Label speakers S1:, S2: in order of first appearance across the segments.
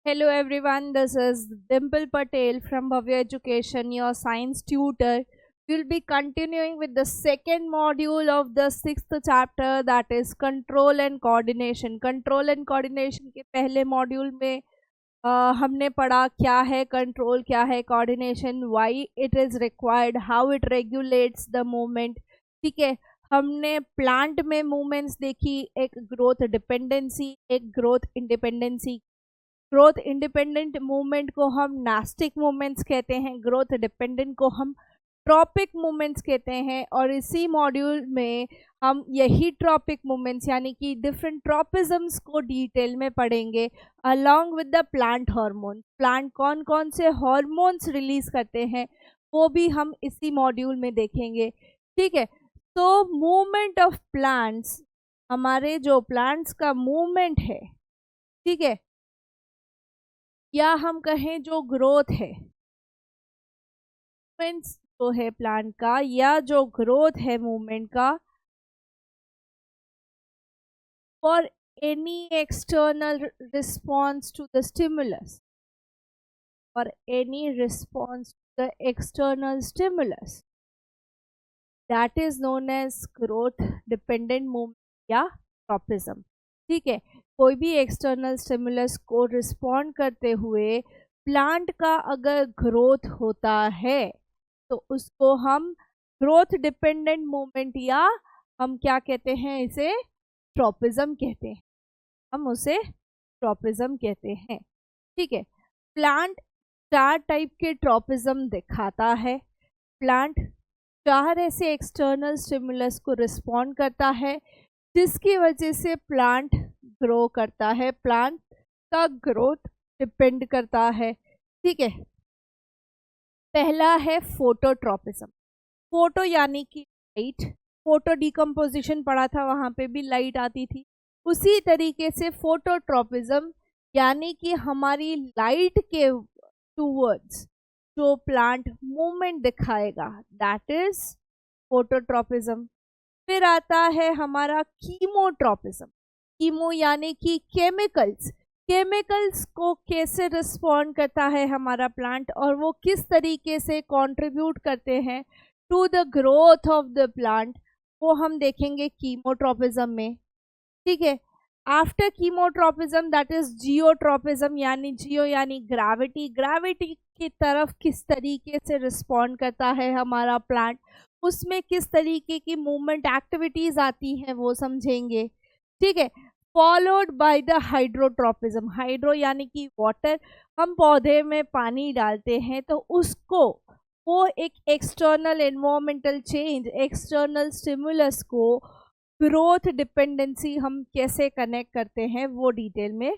S1: Hello everyone, this is Dimple Patel from Bhavya Education, your science tutor. We'll be continuing with the second module of the sixth chapter, that is control and coordination. Control and coordination के पहले module में हमने पढ़ा क्या है control, क्या है coordination, why it is required, how it regulates the movement. ठीक है, हमने प्लांट में मूवमेंट्स देखी, एक ग्रोथ डिपेंडेंसी, एक growth independency. Growth independent movement को हम नास्टिक मूवमेंट्स कहते हैं, ग्रोथ डिपेंडेंट को हम ट्रॉपिक मूवमेंट्स कहते हैं. और इसी मॉड्यूल में हम यही ट्रॉपिक मूवमेंट्स यानी कि डिफरेंट ट्रॉपिज्म्स को डिटेल में पढ़ेंगे along with the plant hormone. Plant कौन कौन से हार्मोन्स रिलीज करते हैं वो भी हम इसी मॉड्यूल में देखेंगे. ठीक है, तो मूवमेंट ऑफ प्लांट्स, हमारे जो प्लांट्स का मूवमेंट है, ठीक है, या हम कहें जो ग्रोथ है, मूवमेंट्स जो है प्लांट का या जो ग्रोथ है मूवमेंट का, for any external response to the stimulus, for any response to the external stimulus, that is known as growth dependent movement या ट्रॉपिज्म. ठीक है, कोई भी एक्सटर्नल स्टिमुलस को रिस्पॉन्ड करते हुए प्लांट का अगर ग्रोथ होता है तो उसको हम ग्रोथ डिपेंडेंट मूवमेंट या हम क्या कहते हैं, इसे ट्रॉपिज्म कहते हैं, हम उसे ट्रॉपिज्म कहते हैं. ठीक है, प्लांट 4 टाइप के ट्रॉपिज्म दिखाता है. प्लांट 4 ऐसे एक्सटर्नल स्टिमुलस को रिस्पॉन्ड करता है जिसकी वजह से प्लांट ग्रो करता है, प्लांट का ग्रोथ डिपेंड करता है. ठीक है, पहला है फोटोट्रॉपिज्म. फोटो यानी कि लाइट, फोटो डिकम्पोजिशन पढ़ा था, वहां पे भी लाइट आती थी. उसी तरीके से फोटोट्रॉपिज्म यानी कि हमारी लाइट के टूवर्ड्स जो प्लांट मूवमेंट दिखाएगा, दैट इज फोटोट्रॉपिज्म. फिर आता है हमारा कीमोट्रॉपिज्म. कीमो यानी कि केमिकल्स, केमिकल्स को कैसे रिस्पॉन्ड करता है हमारा प्लांट और वो किस तरीके से कंट्रीब्यूट करते हैं to the growth of the plant, वो हम देखेंगे कीमोट्रॉपिज्म में. ठीक है, after chemotropism that is geotropism, यानी जियो यानी ग्रेविटी, ग्रेविटी की तरफ किस तरीके से रिस्पॉन्ड करता है हमारा प्लांट, उसमें किस तरीके की मूवमेंट एक्टिविटीज आती हैं वो समझेंगे. ठीक है, followed by the hydrotropism. Hydro यानी कि वाटर, हम पौधे में पानी डालते हैं तो उसको वो एक external environmental change, external stimulus को ग्रोथ डिपेंडेंसी हम कैसे कनेक्ट करते हैं वो डिटेल में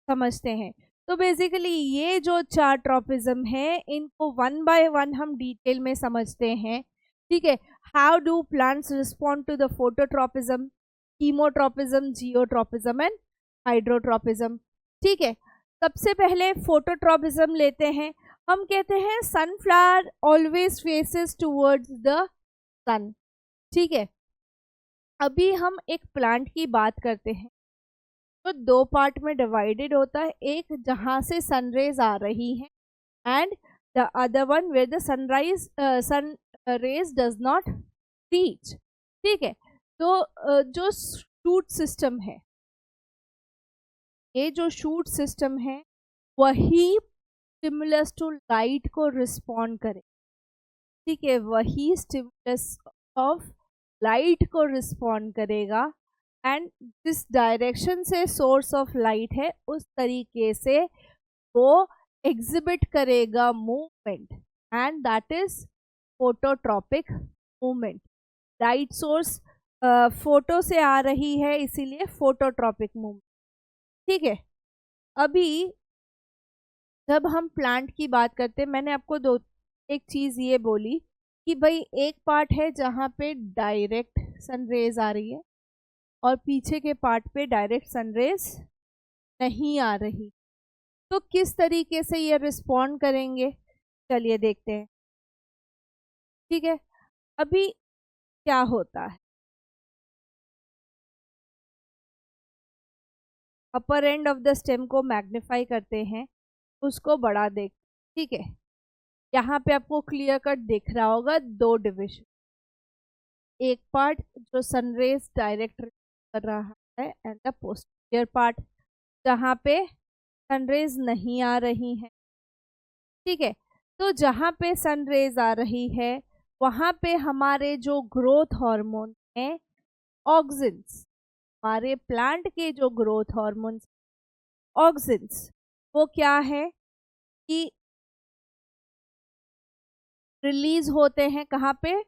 S1: समझते हैं. तो बेसिकली ये जो 4 ट्रॉपिज्म है इनको 1 बाय 1 हम डिटेल में समझते हैं. ठीक है, how do plants respond to the phototropism, chemotropism, geotropism and hydrotropism. ठीक है, सबसे पहले फोटोट्रॉपिज्म लेते हैं. हम कहते हैं sunflower always faces towards the sun. ठीक है, अभी हम एक प्लांट की बात करते हैं तो 2 पार्ट में डिवाइडेड होता है, एक जहां से सनरेज आ रही हैं and the other one where the sun rays does not reach. ठीक है, तो जो शूट सिस्टम है, ये जो शूट सिस्टम है वही स्टिमुलस टू लाइट को रिस्पॉन्ड करे. ठीक है, वही स्टिमुलस ऑफ लाइट को रिस्पॉन्ड करेगा एंड जिस डायरेक्शन से सोर्स ऑफ लाइट है उस तरीके से वो एग्जिबिट करेगा movement and that is phototropic movement. Light source photo से आ रही है इसीलिए फोटोट्रॉपिक मूवमेंट. ठीक है, अभी जब हम प्लांट की बात करते हैं, मैंने आपको एक चीज ये बोली कि भाई एक पार्ट है जहाँ पे डायरेक्ट सनरेज आ रही है और पीछे के पार्ट पे डायरेक्ट सनरेज नहीं आ रही, तो किस तरीके से ये रिस्पॉन्ड करेंगे, चलिए देखते हैं. ठीक है, अभी क्या होता है, अपर एंड ऑफ द स्टेम को मैग्नीफाई करते हैं उसको बढ़ा दे। ठीक है, यहाँ पे आपको क्लियर कट दिख रहा होगा दो डिविजन, एक पार्ट जो सनरेज डायरेक्ट कर रहा है एंड द पोस्टीरियर पार्ट जहाँ पे सनरेज नहीं आ रही है। ठीक है, तो जहाँ पे सनरेज आ रही है वहाँ पे हमारे जो ग्रोथ हार्मोन हैं ऑक्सिन्स, हमारे प्लांट के जो ग्रोथ हार्मोन्स ऑक्सिन्स, वो क्या है कि रिलीज होते हैं कहाँ पे,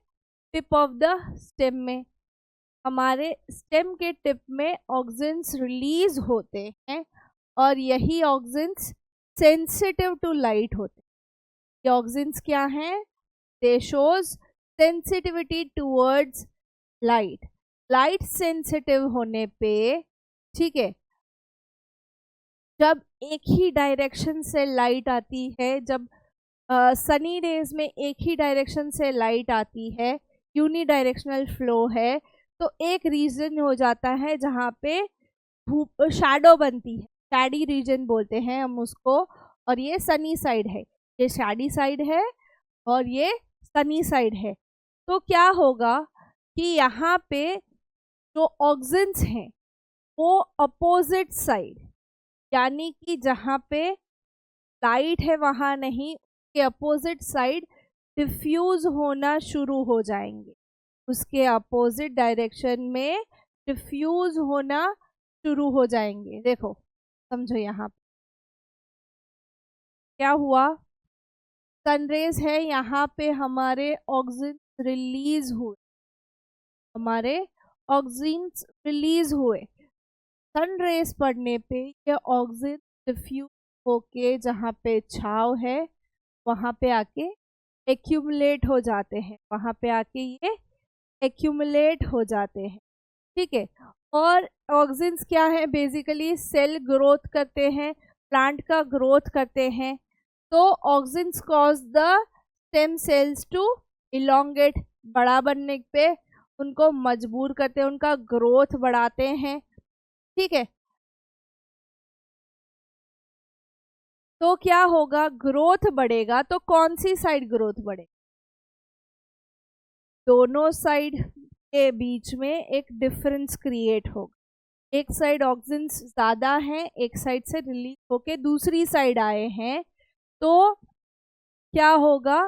S1: टिप ऑफ द स्टेम में। हमारे स्टेम के टिप में ऑक्सिन्स रिलीज होते हैं और यही ऑक्सिन्स सेंसिटिव टू लाइट होते हैं। ये ऑक्सिन्स क्या हैं, दे shows sensitivity towards light. Light sensitive होने पे, ठीक है, जब एक ही डायरेक्शन से लाइट आती है, जब सनी डेज में एक ही डायरेक्शन से लाइट आती है, यूनिडायरेक्शनल फ्लो है, तो एक रीजन हो जाता है जहाँ पे धूप शैडो बनती है, शैडी रीजन बोलते हैं हम उसको, और ये सनी साइड है, ये शैडी साइड है और ये सनी साइड है। तो क्या होगा कि यहाँ पे जो ऑक्सिन्स हैं वो अपोजिट साइड, यानी कि जहाँ पे लाइट है वहाँ नहीं, के अपोजिट साइड डिफ्यूज होना शुरू हो जाएंगे, उसके अपोजिट डायरेक्शन में डिफ्यूज होना शुरू हो जाएंगे। देखो समझो यहाँ क्या हुआ, सनरेज है यहाँ पे हमारे ऑक्सीजन रिलीज हुए, हमारे ऑक्सीजन रिलीज हुए, सनरेज पड़ने पे ये ऑक्सीजन डिफ्यूज होके जहाँ पे छाव है वहाँ पे आके एक्यूमुलेट हो जाते हैं, वहाँ पे आके ये एक्यूमुलेट हो जाते हैं। ठीक है, और ऑक्सिन्स क्या है, बेसिकली सेल ग्रोथ करते हैं, प्लांट का ग्रोथ करते हैं। तो auxins cause the stem cells to elongate, बड़ा बनने पे उनको मजबूर करते हैं, उनका ग्रोथ बढ़ाते हैं। ठीक है, तो क्या होगा, ग्रोथ बढ़ेगा तो कौन सी साइड ग्रोथ बढ़ेगी, दोनों साइड के बीच में एक डिफरेंस क्रिएट होगा। एक साइड ऑक्सिन्स ज़्यादा हैं, एक साइड से रिलीज होके दूसरी साइड आए हैं, तो क्या होगा,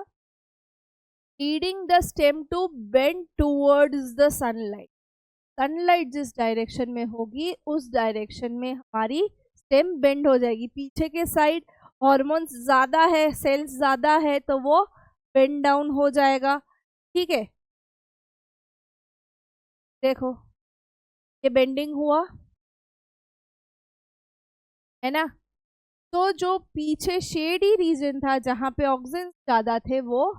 S1: leading the stem to bend towards the sunlight. Sunlight जिस डायरेक्शन में होगी उस डायरेक्शन में हमारी स्टेम बेंड हो जाएगी, पीछे के साइड हार्मोन्स ज़्यादा है, सेल्स ज़्यादा है, तो वो बेंड डाउन हो जाएगा। ठीक है, देखो ये बेंडिंग हुआ है ना, तो जो पीछे शेडी रीजन था जहाँ पे ऑक्सीजन ज़्यादा थे वो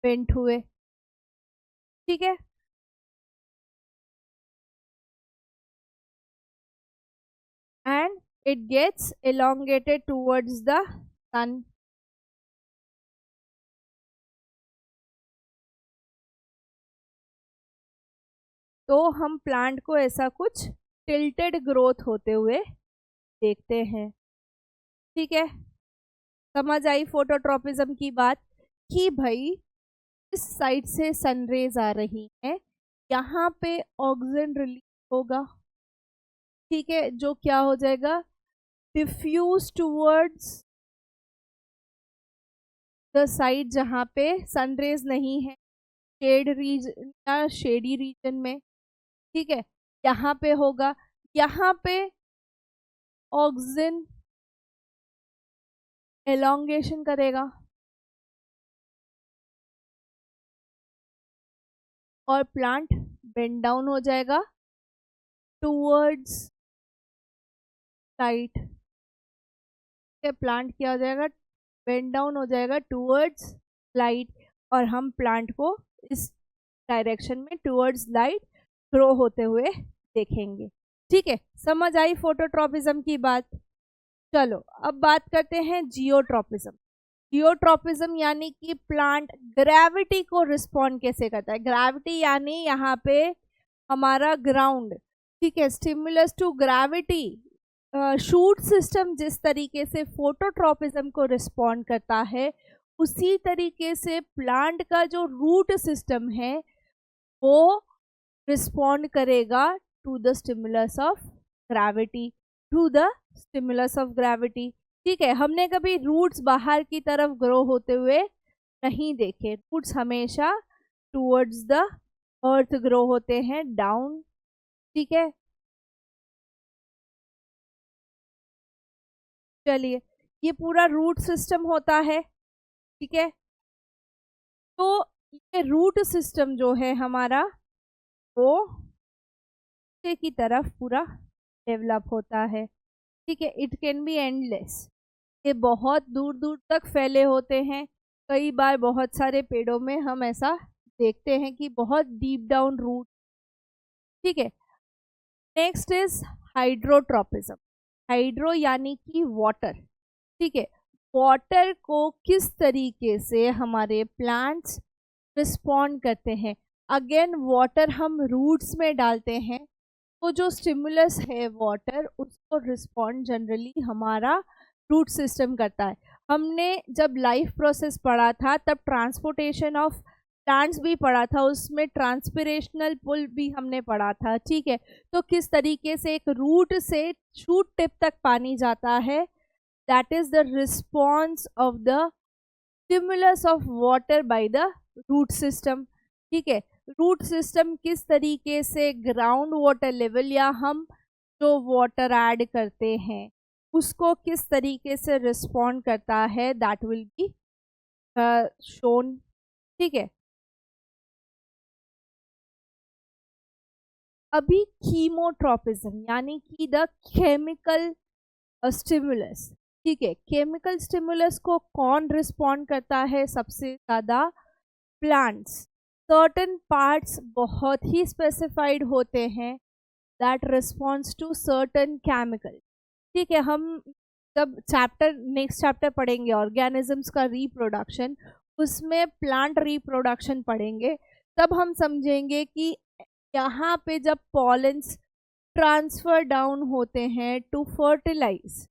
S1: बेंट हुए। ठीक है, and it gets elongated towards the sun. तो हम प्लांट को ऐसा कुछ टिल्टेड ग्रोथ होते हुए देखते हैं। ठीक है, समझ आई फोटोट्रोपिज्म की बात, कि भाई इस साइड से सनरेज आ रही है, यहाँ पे ऑक्सीजन रिलीज होगा। ठीक है, जो क्या हो जाएगा, डिफ्यूज टूवर्ड्स द साइड जहाँ पे सनरेज नहीं है, शेड रीजन या शेडी रीजन में। ठीक है, यहाँ पे होगा, यहाँ पे ऑक्सीजन एलोंगेशन करेगा और प्लांट बेंड डाउन हो जाएगा टूवर्ड्स लाइट। प्लांट क्या हो जाएगा, बेंड डाउन हो जाएगा टूवर्ड्स लाइट, और हम प्लांट को इस डायरेक्शन में टूवर्ड्स लाइट ग्रो होते हुए देखेंगे। ठीक है, समझ आई फोटोट्रोपिज्म की बात। चलो अब बात करते हैं जियोट्रोपिज्म। जियोट्रोपिज्म यानी कि प्लांट ग्रेविटी को रिस्पॉन्ड कैसे करता है, ग्रेविटी यानी यहाँ पे हमारा ग्राउंड। ठीक है, stimulus to gravity, shoot system जिस तरीके से फोटोट्रॉपिज्म को रिस्पॉन्ड करता है, उसी तरीके से प्लांट का जो रूट सिस्टम है वो रिस्पॉन्ड करेगा to the stimulus of gravity, to the stimulus of gravity. ठीक है, हमने कभी रूट्स बाहर की तरफ ग्रो होते हुए नहीं देखे। रूट्स हमेशा टूवर्ड्स द अर्थ ग्रो होते हैं, डाउन। ठीक है, चलिए, ये पूरा रूट सिस्टम होता है। ठीक है, तो ये रूट सिस्टम जो है हमारा वो नीचे की तरफ पूरा डेवलप होता है। ठीक है, इट कैन बी एंडलेस, ये बहुत दूर दूर तक फैले होते हैं। कई बार बहुत सारे पेड़ों में हम ऐसा देखते हैं कि बहुत डीप डाउन रूट। ठीक है, नेक्स्ट इज हाइड्रोट्रोपिज्म। हाइड्रो यानी कि वाटर। ठीक है, वाटर को किस तरीके से हमारे प्लांट्स रिस्पॉन्ड करते हैं। अगेन वाटर हम रूट्स में डालते हैं, तो जो स्टिमुलस है वाटर, उसको रिस्पॉन्ड जनरली हमारा रूट सिस्टम करता है। हमने जब लाइफ प्रोसेस पढ़ा था तब ट्रांसपोर्टेशन ऑफ प्लांट्स भी पढ़ा था, उसमें ट्रांसपिरेशनल पुल भी हमने पढ़ा था। ठीक है, तो किस तरीके से एक रूट से शूट टिप तक पानी जाता है, that is the response of the stimulus of water by the root system. ठीक है, रूट सिस्टम किस तरीके से ग्राउंड वाटर लेवल या हम जो वाटर ऐड करते हैं उसको किस तरीके से रिस्पॉन्ड करता है, दैट विल बी शोन। ठीक है, अभी कीमोट्रोपिज्म यानी कि द केमिकल स्टिमुलस। ठीक है, केमिकल स्टिमुलस को कौन रिस्पॉन्ड करता है सबसे ज़्यादा? प्लांट्स। सर्टन पार्ट्स बहुत ही स्पेसिफाइड होते हैं that responds to certain chemical. ठीक है, हम जब नेक्स्ट चैप्टर पढ़ेंगे ऑर्गेनिजम्स का रिप्रोडक्शन, उसमें प्लांट रिप्रोडक्शन पढ़ेंगे, तब हम समझेंगे कि यहाँ पे जब पॉलेंस ट्रांसफर डाउन होते हैं टू फर्टिलाइज,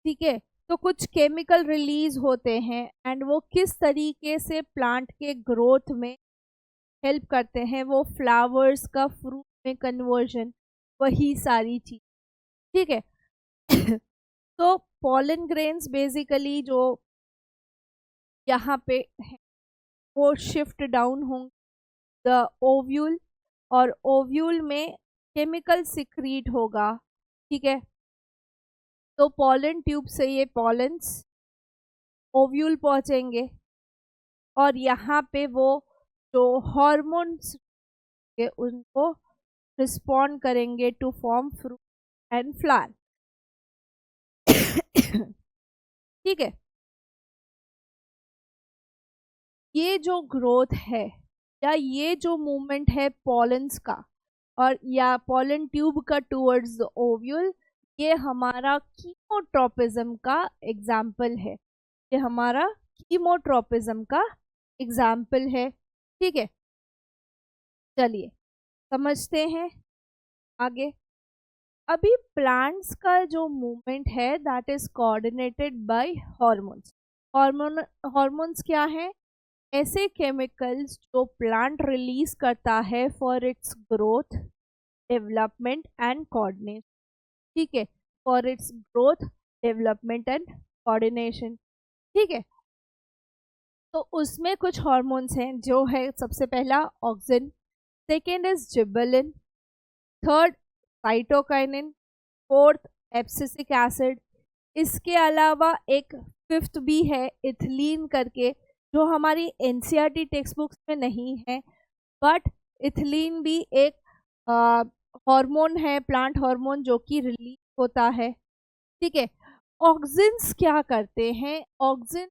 S1: ठीक है, तो कुछ केमिकल रिलीज होते हैं एंड वो किस तरीके से प्लांट के ग्रोथ में हेल्प करते हैं, वो फ्लावर्स का फ्रूट में कन्वर्जन, वही सारी चीज। ठीक है तो पॉलन ग्रेन्स बेसिकली जो यहाँ पे है वो शिफ्ट डाउन होंगे द ओव्यूल, और ओव्यूल में केमिकल सिक्रीट होगा। ठीक है, तो पॉलन ट्यूब से ये पॉलेंस ओव्यूल पहुंचेंगे और यहाँ पे वो जो हॉर्मोन्स उनको रिस्पॉन्ड करेंगे to form fruit and flower. ठीक है, ये जो ग्रोथ है या ये जो मूवमेंट है पॉलेंस का और या पॉलन ट्यूब का टूवर्ड्स द ओव्यूल, ये हमारा कीमोट्रोपिज्म का एग्जाम्पल है। ये हमारा कीमोट्रोपिज्म का एग्जाम्पल है। ठीक है, चलिए समझते हैं आगे। अभी प्लांट्स का जो मूवमेंट है that is coordinated by hormones. Hormones क्या है? ऐसे केमिकल्स जो प्लांट रिलीज करता है for its growth, development and coordination. ठीक है, for its growth, development and coordination. ठीक है, तो उसमें कुछ हॉर्मोन्स हैं जो है सबसे पहला auxin, second is gibberellin, third cytokinin, fourth abscisic acid. इसके अलावा एक फिफ्थ भी है इथिलीन करके, जो हमारी एनसीईआरटी टेक्स्ट बुक्स में नहीं है, बट इथिलीन भी एक हार्मोन है, प्लांट हार्मोन जो कि रिलीज होता है। ठीक है, ऑक्सिन्स क्या करते हैं? Auxin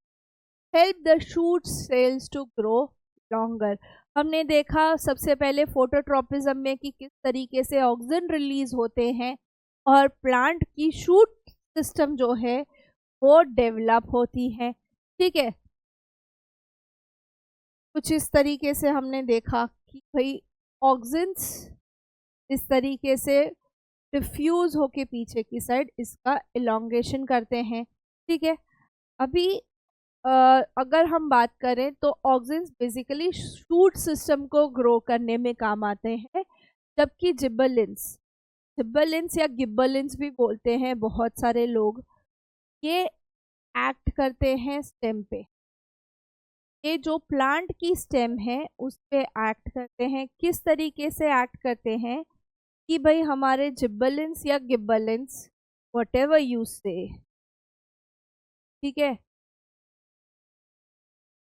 S1: help the shoot cells to grow longer. हमने देखा सबसे पहले फोटोट्रोपिज्म में कि किस तरीके से ऑक्सिन रिलीज होते हैं और प्लांट की शूट सिस्टम जो है वो डेवलप होती है। ठीक है, कुछ इस तरीके से हमने देखा कि भाई ऑक्सिन्स इस तरीके से डिफ्यूज होके पीछे की साइड इसका इलोंगेशन करते हैं। ठीक है, अभी अगर हम बात करें तो ऑक्सिन्स बेसिकली शूट सिस्टम को ग्रो करने में काम आते हैं, जबकि जिबरेलिन्स या गिबरेलिन्स भी बोलते हैं बहुत सारे लोग, ये एक्ट करते हैं स्टेम पे। ये जो प्लांट की स्टेम है उस पे एक्ट करते हैं। किस तरीके से एक्ट करते हैं कि भाई हमारे जिबरेलिन्स या गिबरेलिन्स व्हाटएवर यू से, ठीक है,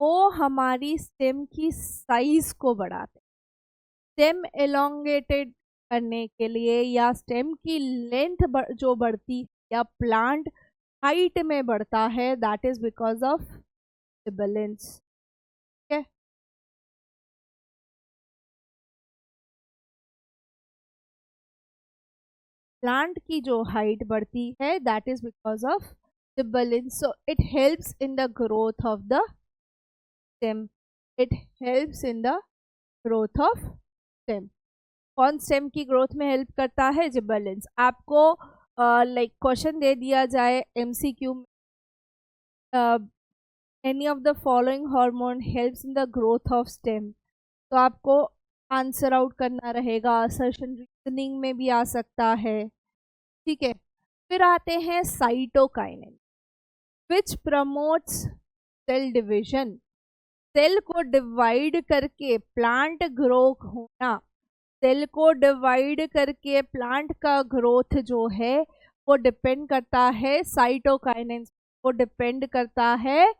S1: वो हमारी स्टेम की साइज को बढ़ाते हैं। स्टेम एलोंगेटेड करने के लिए या स्टेम की लेंथ जो बढ़ती या प्लांट हाइट में बढ़ता है, that is because of gibberellins. ठीक है, प्लांट की जो हाइट बढ़ती है that is because of gibberellins. So it helps in the growth of the stem. It helps in the growth of stem. कौन स्टेम की ग्रोथ में हेल्प करता है? जिबरेलिन्स। आपको लाइक क्वेश्चन दे दिया जाए एमसीक्यू में, any of the following hormone helps in the growth of stem, तो आपको आंसर आउट करना रहेगा। असर्शन रीजनिंग में भी आ सकता है। ठीक है, फिर आते हैं साइटोकाइनिन विच प्रमोट्स सेल डिविजन। सेल को डिवाइड करके प्लांट ग्रो होना, सेल को डिवाइड करके प्लांट का ग्रोथ जो है वो डिपेंड करता है साइटोकाइनिन्स, वो डिपेंड करता है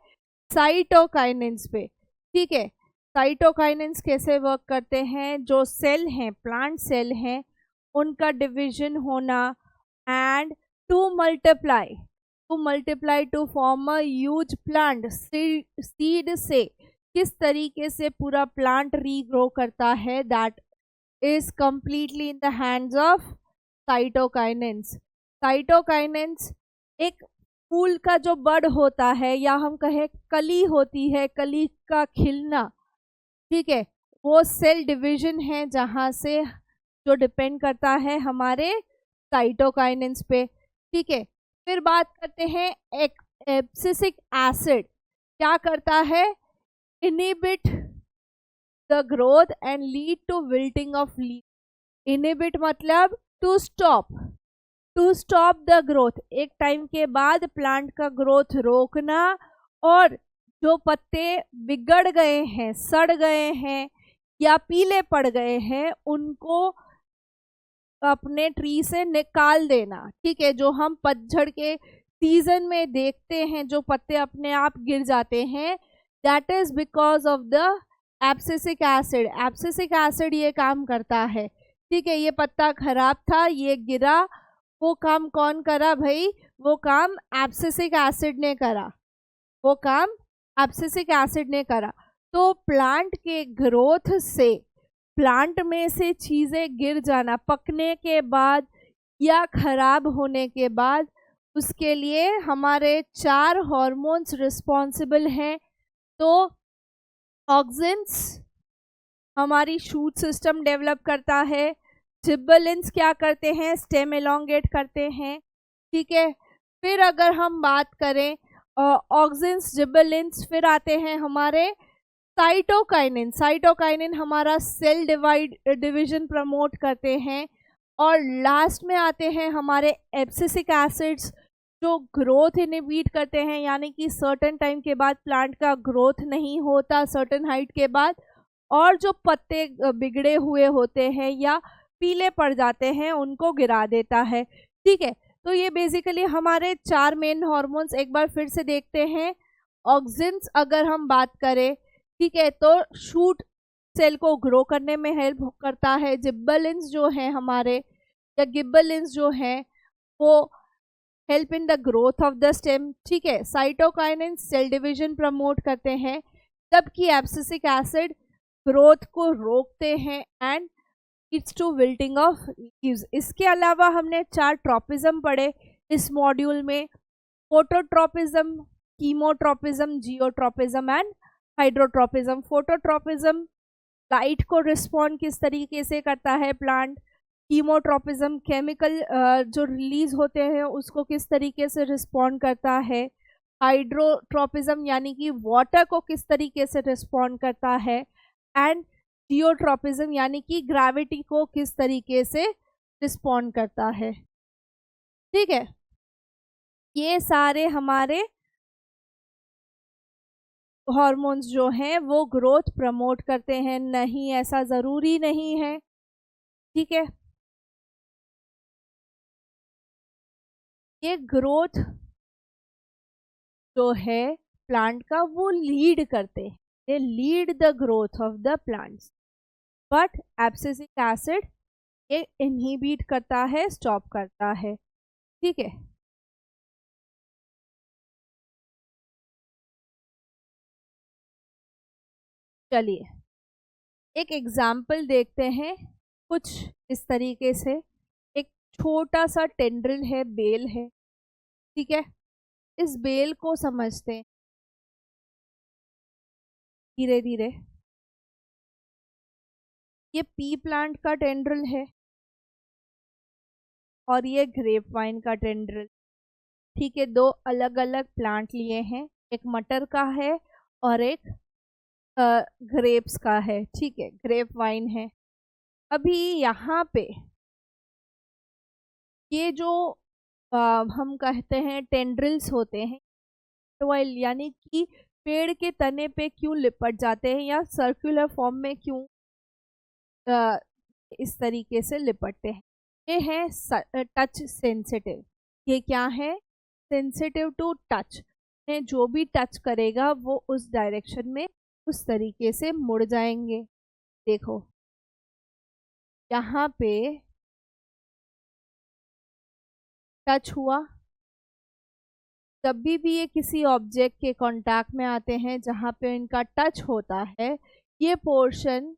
S1: साइटोकाइनिन्स पे। ठीक है, साइटोकाइनिन्स कैसे वर्क करते हैं? जो सेल हैं, प्लांट सेल हैं, उनका डिवीजन होना and to multiply two form a huge plant. Seed से किस तरीके से पूरा प्लांट रीग्रो करता है, that is completely in the hands of cytokinins। cytokinins एक फूल का जो बड होता है या हम कहें कली होती है, कली का खिलना, ठीक है, वो सेल डिवीजन है जहाँ से जो डिपेंड करता है हमारे साइटोकाइनिन्स पे। ठीक है, फिर बात करते हैं एब्सिसिक एसिड क्या करता है? Inhibit the growth and lead to wilting of leaf। inhibit मतलब to stop the growth। एक टाइम के बाद प्लांट का ग्रोथ रोकना, और जो पत्ते बिगड़ गए हैं, सड़ गए हैं या पीले पड़ गए हैं, उनको अपने ट्री से निकाल देना। ठीक है, जो हम पतझड़ के सीजन में देखते हैं जो पत्ते अपने आप गिर जाते हैं, that is because of the abscisic acid. Abscisic acid ये काम करता है। ठीक है, ये पत्ता खराब था, ये गिरा, वो काम कौन करा भाई? वो काम एब्सिसिक एसिड ने करा, वो काम एब्सिसिक एसिड ने करा। तो प्लांट के ग्रोथ से, प्लांट में से चीज़ें गिर जाना पकने के बाद या खराब होने के बाद, उसके लिए हमारे 4 हार्मोन्स रिस्पॉन्सिबल हैं। तो ऑक्सिन्स हमारी शूट सिस्टम डेवलप करता है, जिबरेलिन्स क्या करते हैं? स्टेम एलोंगेट करते हैं। ठीक है, फिर अगर हम बात करें ऑक्सिन्स, जिबरेलिन्स, फिर आते हैं हमारे साइटोकाइनिन। साइटोकाइनिन हमारा सेल डिवीजन प्रमोट करते हैं, और लास्ट में आते हैं हमारे एब्सिसिक एसिड्स जो ग्रोथ इनहिबिट करते हैं, यानी कि सर्टेन टाइम के बाद प्लांट का ग्रोथ नहीं होता सर्टेन हाइट के बाद, और जो पत्ते बिगड़े हुए होते हैं या पीले पड़ जाते हैं उनको गिरा देता है। ठीक है, तो ये बेसिकली हमारे 4 मेन हार्मोन्स एक बार फिर से देखते हैं। ऑक्सिन्स अगर हम बात करें, ठीक है, तो शूट सेल को ग्रो करने में हेल्प करता है। जिबरेलिन्स जो है हमारे या गिबरेलिन्स जो है वो help in the growth of the stem. ठीक है, साइटोकाइनिन सेल डिवीजन प्रमोट करते हैं, जबकि एब्सिसिक एसिड ग्रोथ को रोकते हैं and it's to wilting of leaves. इसके अलावा हमने 4 ट्रॉपिज्म पढ़े इस मॉड्यूल में: phototropism, chemotropism, geotropism and hydrotropism. Phototropism light को रिस्पॉन्ड किस तरीके से करता है प्लांट, कीमोट्रोपिज्म केमिकल जो रिलीज होते हैं उसको किस तरीके से रिस्पॉन्ड करता है, हाइड्रोट्रोपिज्म यानी कि वाटर को किस तरीके से रिस्पॉन्ड करता है, एंड जियोट्रोपिज्म यानी कि ग्रेविटी को किस तरीके से रिस्पॉन्ड करता है। ठीक है, ये सारे हमारे हॉर्मोन्स जो हैं वो ग्रोथ प्रमोट करते हैं, नहीं ऐसा ज़रूरी नहीं है। ठीक है, ये ग्रोथ जो है प्लांट का वो लीड करते हैं, they lead the growth of the plants, but abscisic acid ये इनहिबिट करता है, स्टॉप करता है। ठीक है, चलिए एक एग्जाम्पल देखते हैं कुछ इस तरीके से। एक छोटा सा टेंड्रिल है, बेल है। ठीक है, इस बेल को समझते हैं धीरे धीरे। ये पी प्लांट का टेंड्रिल है और ये ग्रेप वाइन का टेंड्रिल। ठीक है, दो अलग अलग प्लांट लिए हैं, एक मटर का है और एक ग्रेप्स का है। ठीक है, ग्रेप वाइन है। अभी यहाँ पे ये जो हम कहते हैं टेंड्रिल्स होते हैं, टॉयल यानी कि पेड़ के तने पे क्यों लिपट जाते हैं या सर्कुलर फॉर्म में क्यों इस तरीके से लिपटते हैं। ये है टच सेंसिटिव। ये क्या है, सेंसिटिव टू टच, जो भी टच करेगा वो उस डायरेक्शन में उस तरीके से मुड़ जाएंगे। देखो यहाँ पे टच हुआ, जब भी ये किसी ऑब्जेक्ट के कांटेक्ट में आते हैं जहाँ पे इनका टच होता है, ये पोर्शन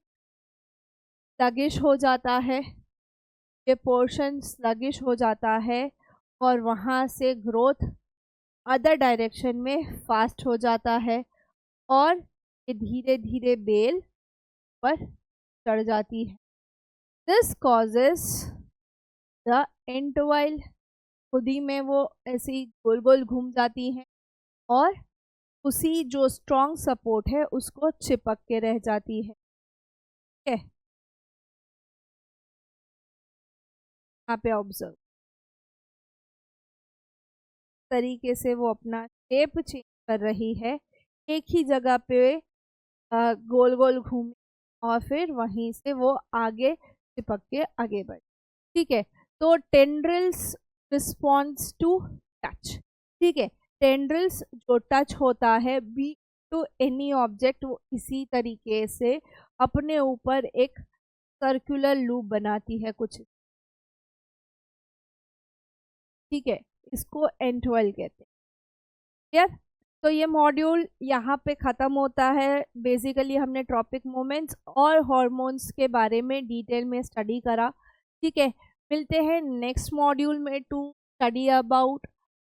S1: स्लगिश हो जाता है, ये पोर्शन स्लगिश हो जाता है और वहाँ से ग्रोथ अदर डायरेक्शन में फास्ट हो जाता है और ये धीरे धीरे बेल पर चढ़ जाती है। दिस कॉजेस द एंटोवाइल, खुद ही में वो ऐसे ही गोल गोल घूम जाती हैं और उसी जो स्ट्रॉन्ग सपोर्ट है उसको चिपक के रह जाती है। ठीक है, यहाँ पे ऑब्जर्व तरीके से वो अपना शेप चेंज कर रही है, एक ही जगह पे गोल गोल घूम और फिर वहीं से वो आगे चिपक के आगे बढ़े। ठीक है, तो टेंड्रिल्स रिस्पॉन्स टू टच। ठीक है, टेंड्रिल्स जो टच होता है बी टू एनी ऑब्जेक्ट, वो इसी तरीके से अपने ऊपर एक सर्कुलर लूप बनाती है कुछ। ठीक है, इसको एंटोइल कहते हैं। क्लियर? तो ये मॉड्यूल यहाँ पे ख़त्म होता है। बेसिकली हमने ट्रॉपिक मोमेंट्स और हॉर्मोन्स के बारे में डिटेल में स्टडी करा। ठीक है, मिलते हैं नेक्स्ट मॉड्यूल में to study about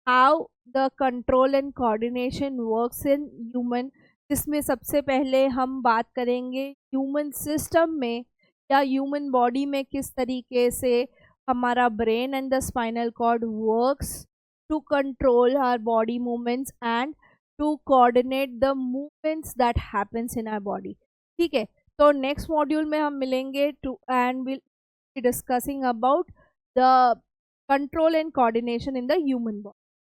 S1: how the control and coordination works in human, जिसमें सबसे पहले हम बात करेंगे ह्यूमन सिस्टम में या ह्यूमन बॉडी में किस तरीके से हमारा brain and the spinal cord works to control our body movements and to coordinate the movements that happens in our body. ठीक है, तो नेक्स्ट मॉड्यूल में हम मिलेंगे to and will be discussing about the control and coordination in the human body.